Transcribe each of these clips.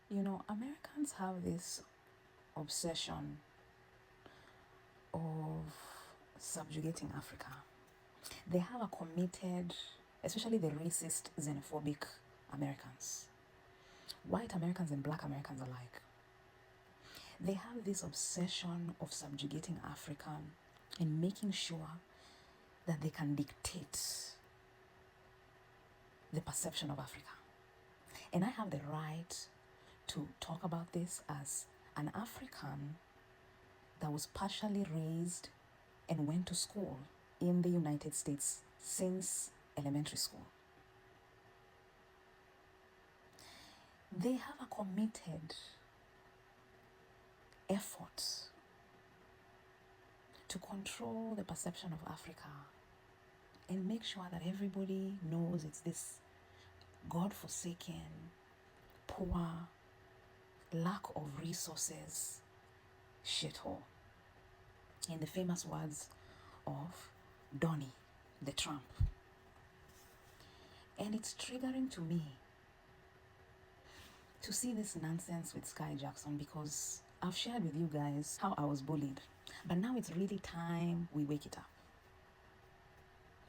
You know, Americans have this obsession of subjugating Africa. They have a committed, especially the racist, xenophobic Americans, white Americans and black Americans alike. They have this obsession of subjugating Africa and making sure that they can dictate the perception of Africa. And I have the right to talk about this as an African that was partially raised and went to school in the United States since elementary school. They have a committed effort to control the perception of Africa and make sure that everybody knows it's this God-forsaken, poor, lack of resources shithole. In the famous words of Donnie, the Trump. And it's triggering to me to see this nonsense with Skai Jackson, because I've shared with you guys how I was bullied. But now it's really time we wake it up.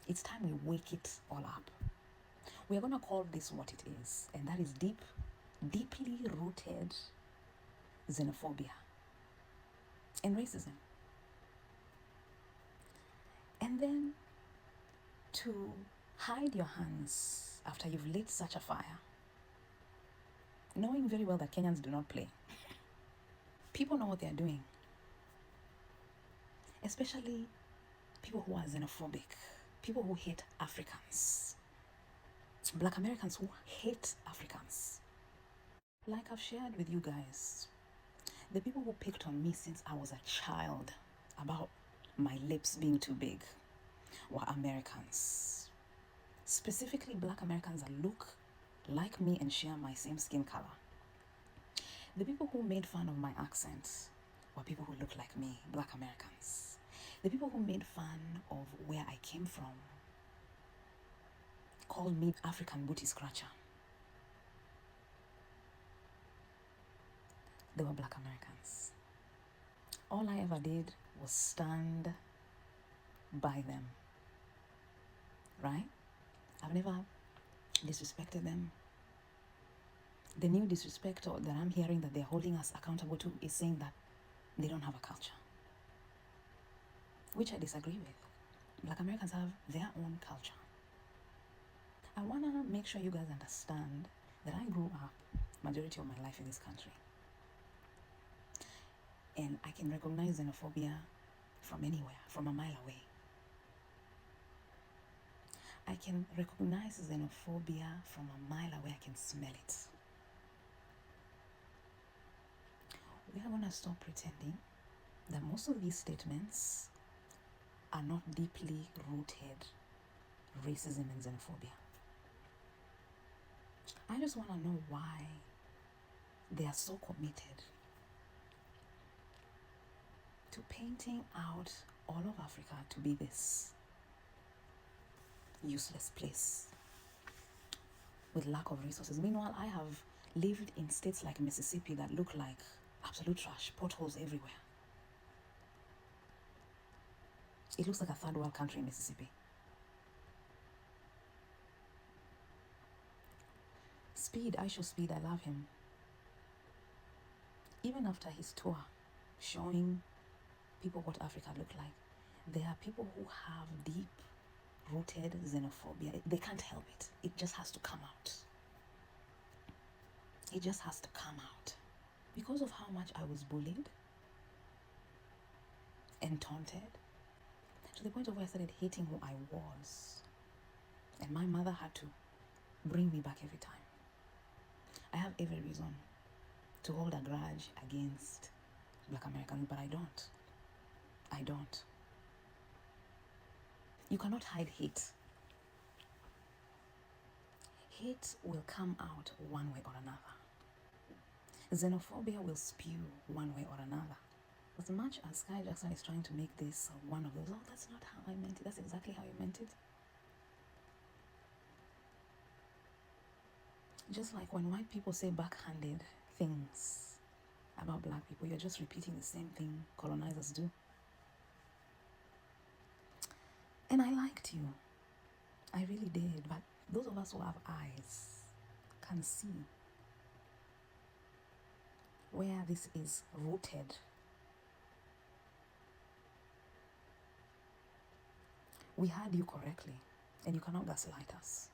It's time we wake it all up. We're going to call this what it is, and that is deeply rooted xenophobia and racism. And then to hide your hands after you've lit such a fire, knowing very well that Kenyans do not play. People know what they're doing, especially people who are xenophobic, people who hate Africans, Black Americans who hate Africans. Like I've shared with you guys, the people who picked on me since I was a child about my lips being too big were Americans, specifically Black Americans that look like me and share my same skin color. The people who made fun of my accent were people who look like me, Black Americans. The people who made fun of where I came from called me African booty scratcher. They were Black Americans. All I ever did was stand by them, right? I've never disrespected them. The new disrespect that I'm hearing that they're holding us accountable to is saying that they don't have a culture, which I disagree with. Black Americans have their own culture. I want to make sure you guys understand that I grew up majority of my life in this country. And I can recognize xenophobia from anywhere, from a mile away. I can recognize xenophobia from a mile away. I can smell it. We are going to stop pretending that most of these statements are not deeply rooted racism and xenophobia. I just want to know why they are so committed to painting out all of Africa to be this useless place with lack of resources. Meanwhile, I have lived in states like Mississippi that look like absolute trash, potholes everywhere. It looks like a third world country in Mississippi. Speed, I show Speed, I love him. Even after his tour showing people what Africa looked like, there are people who have deep-rooted xenophobia. They can't help it. It just has to come out. It just has to come out. Because of how much I was bullied and taunted, to the point of where I started hating who I was. And my mother had to bring me back every time. I have every reason to hold a grudge against Black Americans, but I don't. I don't. You cannot hide hate. Hate will come out one way or another. Xenophobia will spew one way or another. As much as Skai Jackson is trying to make this one of those, oh, that's not how I meant it, that's exactly how you meant it. Just like when white people say backhanded things about black people, you're just repeating the same thing colonizers do. And I liked you. I really did. But those of us who have eyes can see where this is rooted. We heard you correctly, and you cannot gaslight us.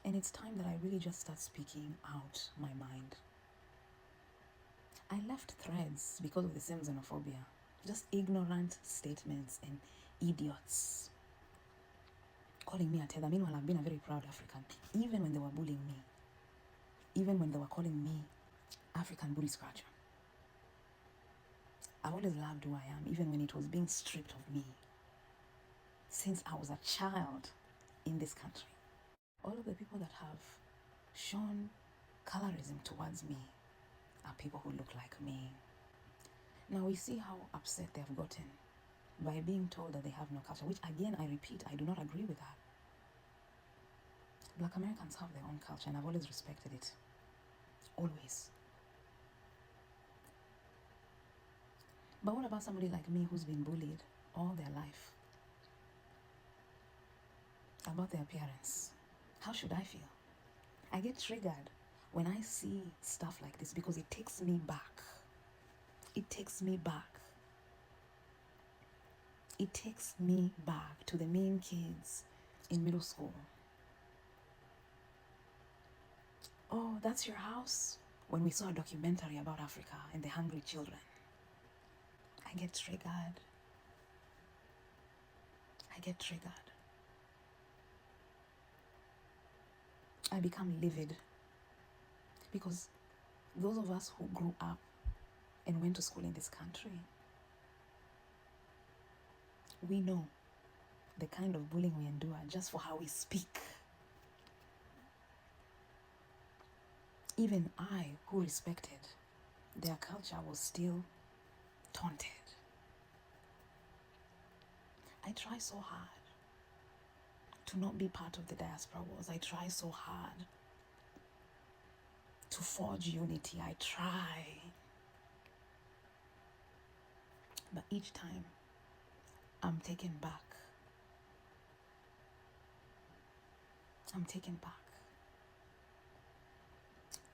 And it's time that I really just start speaking out my mind. I left threads because of the same xenophobia. Just ignorant statements and idiots calling me a tether. Meanwhile, I've been a very proud African. Even when they were bullying me, even when they were calling me African booty scratcher, I've always loved who I am, even when it was being stripped of me. Since I was a child in this country, all of the people that have shown colorism towards me are people who look like me. Now we see how upset they have gotten by being told that they have no culture, which again, I repeat, I do not agree with that. Black Americans have their own culture, and I've always respected it. Always. But what about somebody like me who's been bullied all their life about their appearance? How should I feel? I get triggered when I see stuff like this because it takes me back. It takes me back. It takes me back to the mean kids in middle school. Oh, that's your house? When we saw a documentary about Africa and the hungry children, I get triggered. I get triggered. I become livid because those of us who grew up and went to school in this country, we know the kind of bullying we endure just for how we speak. Even I, who respected their culture, was still taunted. I try so hard to not be part of the diaspora wars. I try so hard to forge unity. I try. But each time, I'm taken back. I'm taken back.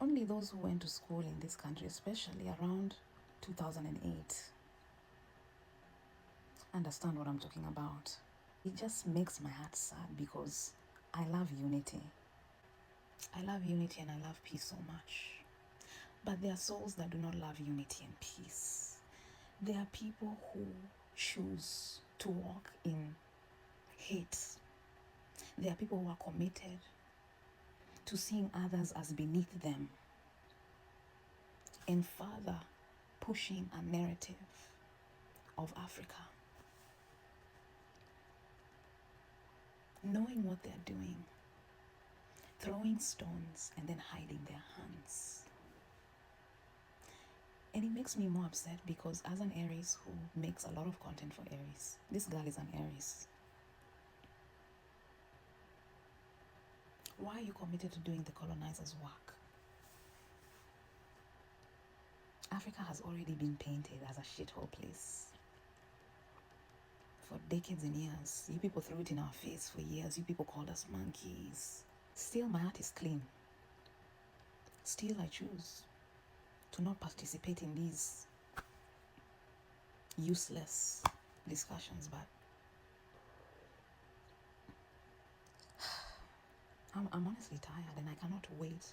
Only those who went to school in this country, especially around 2008, understand what I'm talking about. It just makes my heart sad because I love unity. I love unity and I love peace so much. But there are souls that do not love unity and peace. There are people who choose to walk in hate. There are people who are committed to seeing others as beneath them and further pushing a narrative of Africa, knowing what they're doing, throwing stones and then hiding their hands. And it makes me more upset because as an Aries who makes a lot of content for Aries, this girl is an Aries. Why are you committed to doing the colonizers' work? Africa has already been painted as a shithole place for decades and years. You people threw it in our face for years. You people called us monkeys. Still, my heart is clean. Still, I choose to not participate in these useless discussions, but I'm honestly tired and I cannot wait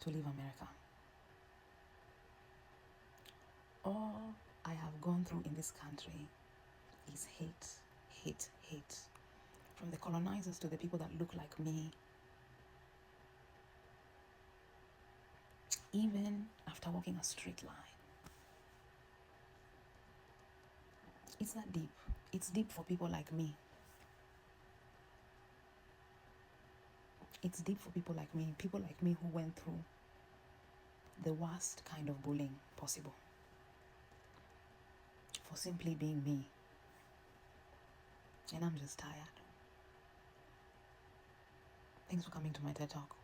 to leave America. All I have gone through in this country is hate, hate, hate. From the colonizers to the people that look like me. Even after walking a straight line. It's not deep. It's deep for people like me. It's deep for people like me who went through the worst kind of bullying possible for simply being me. And I'm just tired. Thanks for coming to my TED Talk.